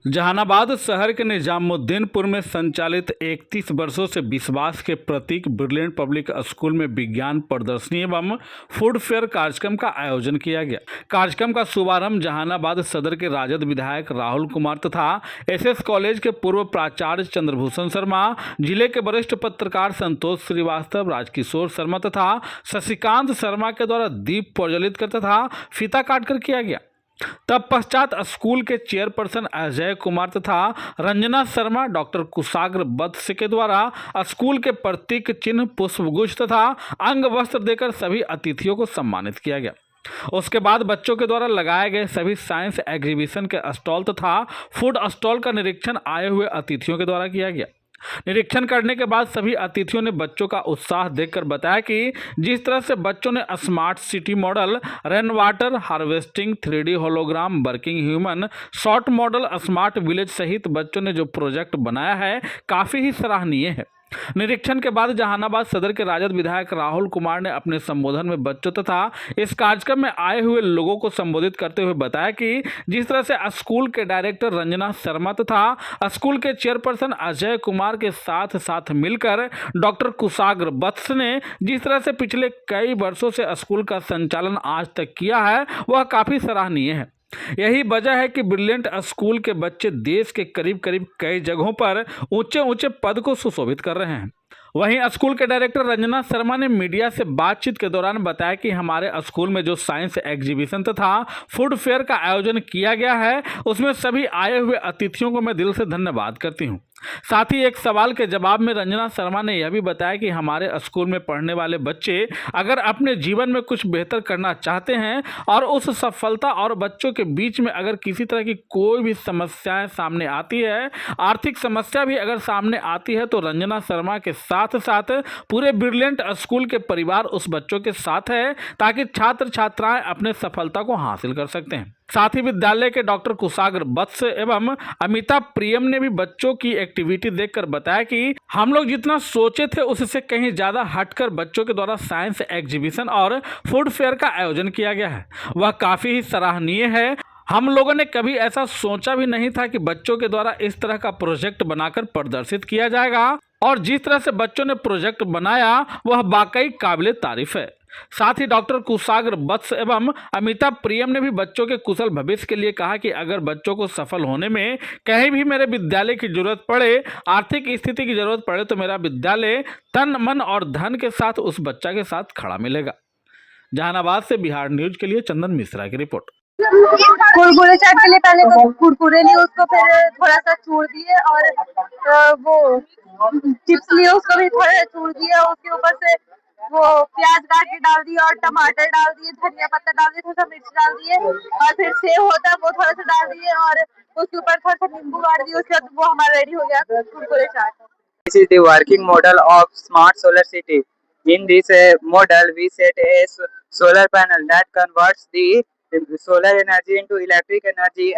जहानाबाद शहर के निजामुद्दीनपुर में संचालित 31 वर्षों से विश्वास के प्रतीक ब्रिलियंट पब्लिक स्कूल में विज्ञान प्रदर्शनी एवं फूड फेयर कार्यक्रम का आयोजन किया गया। कार्यक्रम का शुभारंभ जहानाबाद सदर के राजद विधायक राहुल कुमार तथा एसएस कॉलेज के पूर्व प्राचार्य चंद्रभूषण शर्मा, जिले के वरिष्ठ पत्रकार संतोष श्रीवास्तव, राजकिशोर शर्मा तथा शशिकांत शर्मा के द्वारा दीप प्रज्वलित कर तथा फीता काटकर किया गया। तत्पश्चात स्कूल के चेयरपर्सन अजय कुमार तथा रंजना शर्मा, डॉक्टर कुशाग्र वत्स के द्वारा स्कूल के प्रतीक चिन्ह, पुष्पगुच्छ तथा अंग वस्त्र देकर सभी अतिथियों को सम्मानित किया गया। उसके बाद बच्चों के द्वारा लगाए गए सभी साइंस एग्जीबिशन के स्टॉल तथा फूड स्टॉल का निरीक्षण आए हुए अतिथियों के द्वारा किया गया। निरीक्षण करने के बाद सभी अतिथियों ने बच्चों का उत्साह देखकर बताया कि जिस तरह से बच्चों ने smart city model, rain water harvesting, 3D hologram, working human, short model, smart village सहित बच्चों ने जो प्रोजेक्ट बनाया है काफ़ी ही सराहनीय है। निरीक्षण के बाद जहानाबाद सदर के राजद विधायक राहुल कुमार ने अपने संबोधन में बच्चों तथा इस कार्यक्रम में आए हुए लोगों को संबोधित करते हुए बताया कि जिस तरह से स्कूल के डायरेक्टर रंजना शर्मा तथा स्कूल के चेयरपर्सन अजय कुमार के साथ साथ मिलकर डॉक्टर कुशाग्र वत्स ने जिस तरह से पिछले कई वर्षों से स्कूल का संचालन आज तक किया है वह काफ़ी सराहनीय है। यही वजह है कि ब्रिलियंट स्कूल के बच्चे देश के करीब करीब कई जगहों पर ऊंचे ऊंचे पद को सुशोभित कर रहे हैं। वहीं स्कूल के डायरेक्टर रंजना शर्मा ने मीडिया से बातचीत के दौरान बताया कि हमारे स्कूल में जो साइंस एग्जीबिशन तथा फूड फेयर का आयोजन किया गया है उसमें सभी आए हुए अतिथियों को मैं दिल से धन्यवाद करती हूं। साथ ही एक सवाल के जवाब में रंजना शर्मा ने यह भी बताया कि हमारे स्कूल में पढ़ने वाले बच्चे अगर अपने जीवन में कुछ बेहतर करना चाहते हैं और उस सफलता और बच्चों के बीच में अगर किसी तरह की कोई भी समस्याएं सामने आती है, आर्थिक समस्या भी अगर सामने आती है, तो रंजना शर्मा के साथ साथ पूरे ब्रिलियंट स्कूल के परिवार उस बच्चों के साथ है ताकि छात्र छात्राएं अपने सफलता को हासिल कर सकते हैं। साथ ही विद्यालय के डॉक्टर कुशाग्र वत्स एवं अमिता प्रियम ने भी बच्चों की एक्टिविटी देखकर बताया कि हम लोग जितना सोचे थे उससे कहीं ज्यादा हटकर बच्चों के द्वारा साइंस एग्जीबिशन और फूड फेयर का आयोजन किया गया है, वह काफी ही सराहनीय है। हम लोगों ने कभी ऐसा सोचा भी नहीं था कि बच्चों के द्वारा इस तरह का प्रोजेक्ट बनाकर प्रदर्शित किया जाएगा और जिस तरह से बच्चों ने प्रोजेक्ट बनाया वह वाकई काबिले तारीफ है। साथ ही डॉक्टर कुशाग्र वत्स एवं अमिता प्रियम ने भी बच्चों के कुशल भविष्य के लिए कहा कि अगर बच्चों को सफल होने में कहीं भी मेरे विद्यालय की जरूरत पड़े, आर्थिक स्थिति की जरूरत पड़े, तो मेरा विद्यालय तन मन और धन के साथ उस बच्चा के साथ खड़ा मिलेगा। जहानाबाद से बिहार न्यूज के लिए चंदन मिश्रा की रिपोर्ट। कुरकुरे चाट के लिए पहले तो कुरकुरे लिए, उसको फिर थोड़ा सा चूर दिए और वो चिप्स लिए उसको भी थोड़ा चूर दिया। उसके ऊपर से वो प्याज काट के डाल दिया और टमाटर डाल दिए, धनिया पत्ता डाल दिए, थोड़ा सा मिर्च डाल दिए और फिर सेव होता है वो थोड़ा सा डाल दिए और उसके ऊपर थोड़ा सा नींबू गाड़ दिए। उसके बाद वो हमारा रेडी हो गया कुरकुरे चाट। This is the working model of smart solar city. In this model, we set a solar panel that converts the solar energy into electric energy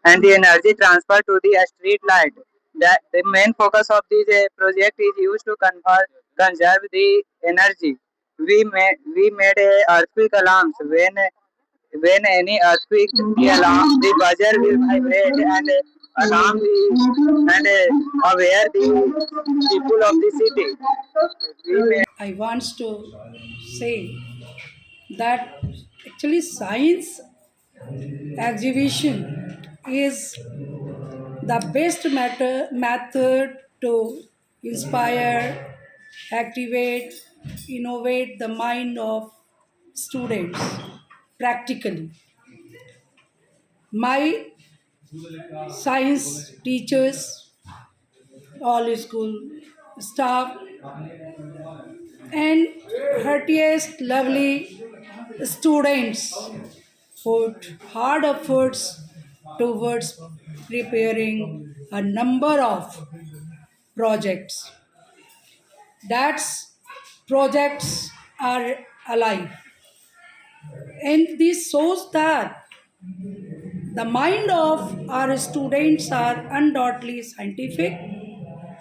and the energy transfer to the street light. That the main focus of this project is used to conserve the energy. We made a earthquake alarms. When any earthquake, the buzzer will vibrate and alarm aware the people of the city. I want to say that actually science exhibition is the best method to inspire, activate, innovate the mind of students practically. My science teachers, all school staff, and heartiest, lovely students put hard efforts towards preparing a number of projects. That's projects are alive. And this shows that the mind of our students are undoubtedly scientific,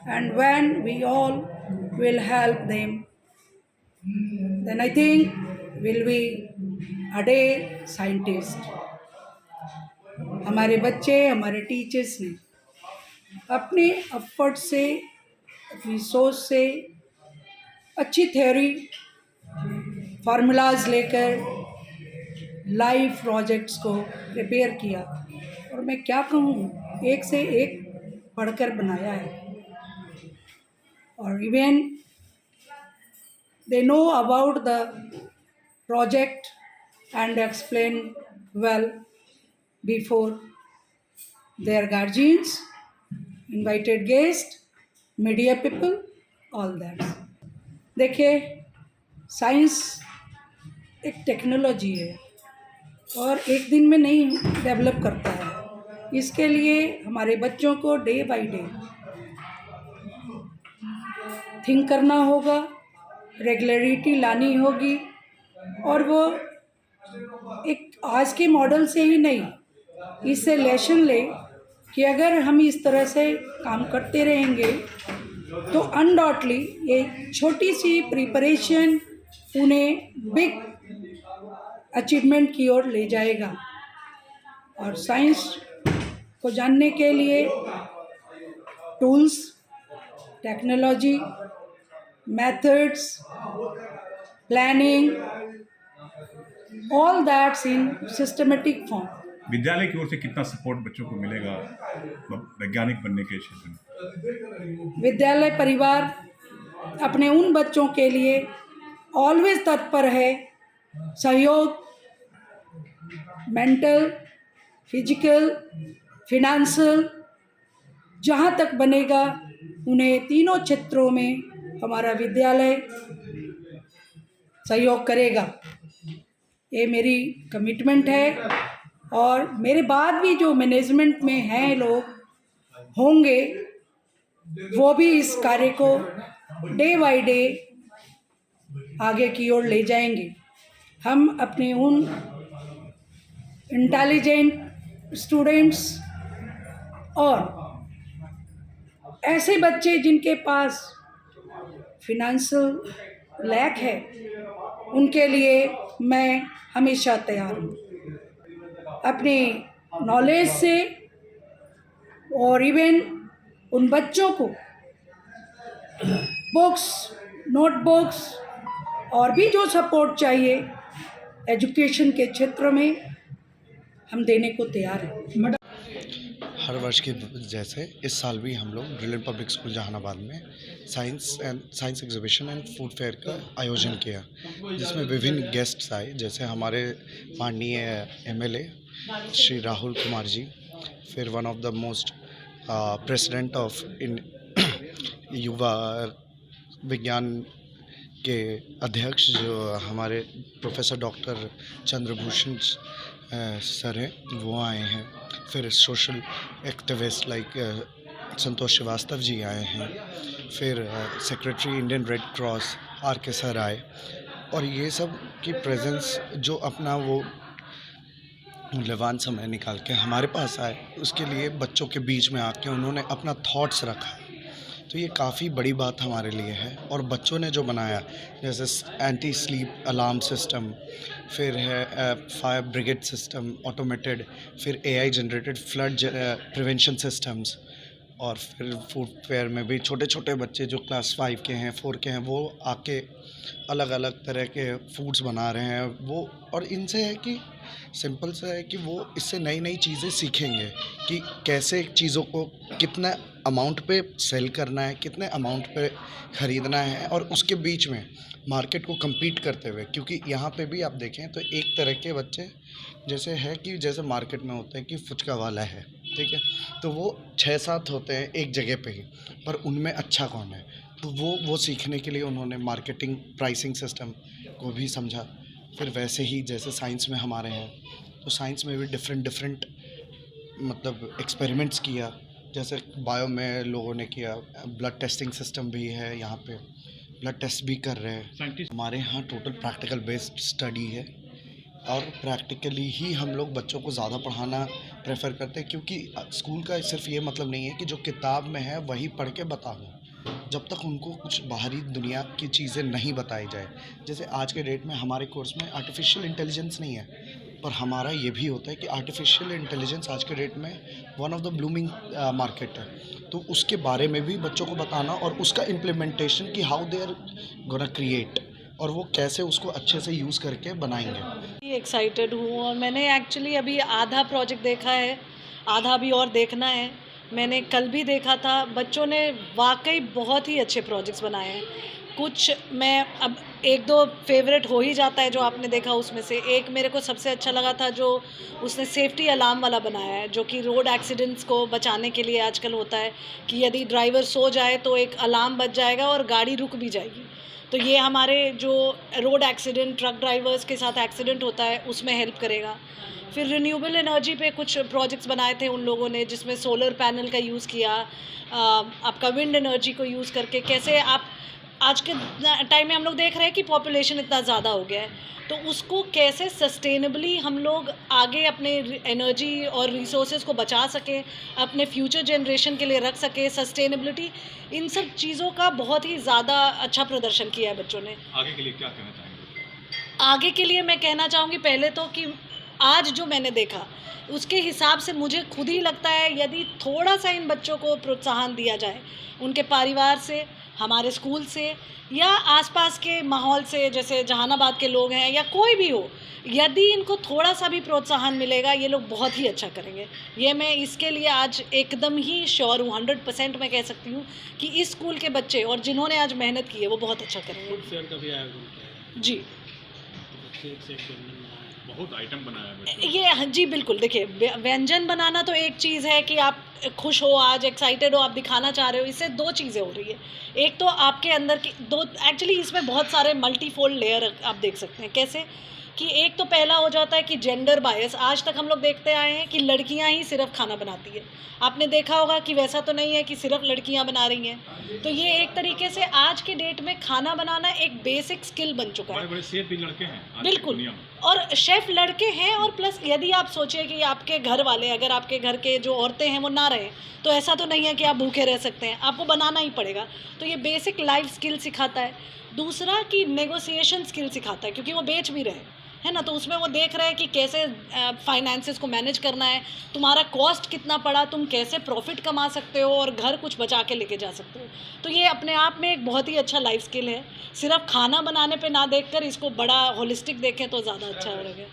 and when we all will help them, then I think will be a day scientist. हमारे बच्चे, हमारे teachers ने अपने effort से, अपनी सोच से अच्छी थ्योरी, फार्मूलाज लेकर लाइव प्रोजेक्ट्स को प्रिपेयर किया। और मैं क्या कहूँ, एक से एक पढ़कर बनाया है। और even they know about the project and explain well before their guardians, invited guests, media people, all that. देखिए, साइंस एक टेक्नोलॉजी है और एक दिन में नहीं डेवलप करता है। इसके लिए हमारे बच्चों को डे बाय डे थिंक करना होगा, रेगुलरिटी लानी होगी। और वो एक आज के मॉडल से ही नहीं, इससे लेसन ले कि अगर हम इस तरह से काम करते रहेंगे तो अनडाउटली ये छोटी सी प्रिपरेशन उन्हें बिग अचीवमेंट की ओर ले जाएगा। और साइंस को जानने के लिए tools, technology, methods, planning, all that's in systematic form. विद्यालय की ओर से कितना सपोर्ट बच्चों को मिलेगा वैज्ञानिक बनने के क्षेत्र में? विद्यालय परिवार अपने उन बच्चों के लिए ऑलवेज तत्पर है। सहयोग, मेंटल, फिजिकल, फिनेंशियल, जहाँ तक बनेगा उन्हें तीनों क्षेत्रों में हमारा विद्यालय सहयोग करेगा। ये मेरी कमिटमेंट है। और मेरे बाद भी जो मैनेजमेंट में हैं लोग होंगे, वो भी इस कार्य को डे बाय डे आगे की ओर ले जाएंगे। हम अपने उन इंटेलिजेंट स्टूडेंट्स और ऐसे बच्चे जिनके पास फिनेंशियल लैक है, उनके लिए मैं हमेशा तैयार हूँ। अपने नॉलेज से और इवन उन बच्चों को बुक्स, नोटबुक्स और भी जो सपोर्ट चाहिए एजुकेशन के क्षेत्र में, हम देने को तैयार हैं। हर वर्ष के जैसे इस साल भी हम लोग ब्रिलियंट पब्लिक स्कूल जहानाबाद में science exhibition and food fair का आयोजन किया, जिसमें विभिन्न गेस्ट्स आए, जैसे हमारे माननीय एमएलए श्री राहुल कुमार जी, फिर one of the most president of युवा विज्ञान के अध्यक्ष जो हमारे प्रोफेसर डॉक्टर चंद्रभूषण सर हैं, वो आए हैं। फिर सोशल एक्टिविस्ट लाइक संतोष श्रीवास्तव जी आए हैं। फिर secretary Indian red cross RK sir आए। और ये सब की प्रेजेंस जो अपना वो मूल्यवान समय निकाल के हमारे पास आए, उसके लिए बच्चों के बीच में आके उन्होंने अपना थॉट्स रखा, तो ये काफ़ी बड़ी बात हमारे लिए है। और बच्चों ने जो बनाया, जैसे एंटी स्लीप अलार्म सिस्टम, फिर है फायर ब्रिगेड सिस्टम ऑटोमेटेड, फिर AI generated flood prevention systems, और फिर फूड फेयर में भी छोटे छोटे बच्चे जो क्लास 5 के हैं, 4 के हैं, वो आके अलग अलग तरह के फूड्स बना रहे हैं वो। और इनसे है कि सिंपल सा है कि वो इससे नई नई चीज़ें सीखेंगे कि कैसे चीज़ों को कितना अमाउंट पे सेल करना है, कितने अमाउंट पे ख़रीदना है, और उसके बीच में मार्केट को compete करते हुए। क्योंकि यहाँ पे भी आप देखें तो एक तरह के बच्चे जैसे है कि जैसे मार्केट में होता है कि फुचका वाला है, ठीक है, तो वो 6-7 होते हैं एक जगह पे ही, पर उनमें अच्छा कौन है, तो वो सीखने के लिए उन्होंने मार्केटिंग प्राइसिंग सिस्टम को भी समझा। फिर वैसे ही जैसे साइंस में हमारे हैं, तो साइंस में भी डिफरेंट मतलब एक्सपेरिमेंट्स किया। जैसे बायो में लोगों ने किया, ब्लड टेस्टिंग सिस्टम भी है यहाँ पे, ब्लड टेस्ट भी कर रहे हैं। हमारे यहाँ टोटल प्रैक्टिकल बेस्ड स्टडी है, और प्रैक्टिकली ही हम लोग बच्चों को ज़्यादा पढ़ाना प्रेफर करते हैं। क्योंकि स्कूल का सिर्फ ये मतलब नहीं है कि जो किताब में है वही पढ़ के बता दूँ, जब तक उनको कुछ बाहरी दुनिया की चीज़ें नहीं बताई जाए। जैसे आज के डेट में हमारे कोर्स में आर्टिफिशियल इंटेलिजेंस नहीं है, पर हमारा ये भी होता है कि आर्टिफिशियल इंटेलिजेंस आज के डेट में one of the blooming market है, तो उसके बारे में भी बच्चों को बताना और उसका इम्प्लीमेंटेशन कि how they are gonna create और वो कैसे उसको अच्छे से यूज़ करके बनाएंगे। एक्साइटेड हूँ और मैंने एक्चुअली अभी आधा प्रोजेक्ट देखा है, आधा भी और देखना है। मैंने कल भी देखा था, बच्चों ने वाकई बहुत ही अच्छे प्रोजेक्ट्स बनाए हैं। कुछ मैं अब एक दो फेवरेट हो ही जाता है जो आपने देखा उसमें से। एक मेरे को सबसे अच्छा लगा था जो उसने सेफ्टी अलार्म वाला बनाया है, जो कि रोड एक्सीडेंट्स को बचाने के लिए आजकल होता है कि यदि ड्राइवर सो जाए तो एक अलार्म बज जाएगा और गाड़ी रुक भी जाएगी। तो ये हमारे जो रोड एक्सीडेंट, ट्रक ड्राइवर्स के साथ एक्सीडेंट होता है उसमें हेल्प करेगा। फिर रिन्यूएबल एनर्जी पे कुछ प्रोजेक्ट्स बनाए थे उन लोगों ने, जिसमें सोलर पैनल का यूज़ किया, आपका विंड एनर्जी को यूज़ करके कैसे आप आज के टाइम में हम लोग देख रहे हैं कि पॉपुलेशन इतना ज़्यादा हो गया है, तो उसको कैसे सस्टेनेबली हम लोग आगे अपने एनर्जी और रिसोर्सेज को बचा सकें, अपने फ्यूचर जनरेशन के लिए रख सकें, सस्टेनेबिलिटी, इन सब चीज़ों का बहुत ही ज़्यादा अच्छा प्रदर्शन किया है बच्चों ने। आगे के लिए क्या कहना चाहेंगे? आगे के लिए मैं कहना चाहूँगी पहले तो कि आज जो मैंने देखा उसके हिसाब से मुझे खुद ही लगता है यदि थोड़ा सा इन बच्चों को प्रोत्साहन दिया जाए, उनके परिवार से, हमारे स्कूल से या आसपास के माहौल से, जैसे जहानाबाद के लोग हैं या कोई भी हो, यदि इनको थोड़ा सा भी प्रोत्साहन मिलेगा ये लोग बहुत ही अच्छा करेंगे। ये मैं इसके लिए आज एकदम ही श्योर हूँ, 100% मैं कह सकती हूँ कि इस स्कूल के बच्चे और जिन्होंने आज मेहनत की है वो बहुत अच्छा करेंगे। फूड फेयर का भी आयोजन किया है। जी, बहुत आइटम बनाया है बच्चों ने। ये जी बिल्कुल। देखिए, व्यंजन बनाना तो एक चीज़ है कि आप खुश हो, आज एक्साइटेड हो, आप दिखाना चाह रहे हो, इससे दो चीज़ें हो रही है। एक तो आपके अंदर की दो, एक्चुअली इसमें बहुत सारे मल्टीफोल्ड लेयर आप देख सकते हैं। कैसे कि एक तो पहला हो जाता है कि जेंडर बायस, आज तक हम लोग देखते आए हैं कि लड़कियां ही सिर्फ खाना बनाती है। आपने देखा होगा कि वैसा तो नहीं है कि सिर्फ लड़कियां बना रही हैं। तो ये एक तरीके से आज के डेट में खाना बनाना एक बेसिक स्किल बन चुका है। बड़े शेफ भी लड़के हैं आज की बिल्कुल, दुनिया में। और शेफ लड़के हैं, और प्लस यदि आप सोचिए कि आपके घर वाले, अगर आपके घर के जो औरतें हैं वो ना रहें, तो ऐसा तो नहीं है कि आप भूखे रह सकते हैं, आपको बनाना ही पड़ेगा। तो ये बेसिक लाइफ स्किल सिखाता है। दूसरा कि नेगोशिएशन स्किल सिखाता है, क्योंकि वो बेच भी रहे हैं, है ना, तो उसमें वो देख रहे हैं कि कैसे फाइनेंसेस को मैनेज करना है, तुम्हारा कॉस्ट कितना पड़ा, तुम कैसे प्रॉफिट कमा सकते हो और घर कुछ बचा के लेके जा सकते हो। तो ये अपने आप में एक बहुत ही अच्छा लाइफ स्किल है। सिर्फ खाना बनाने पे ना देखकर इसको बड़ा होलिस्टिक देखें तो ज़्यादा अच्छा रहेगा।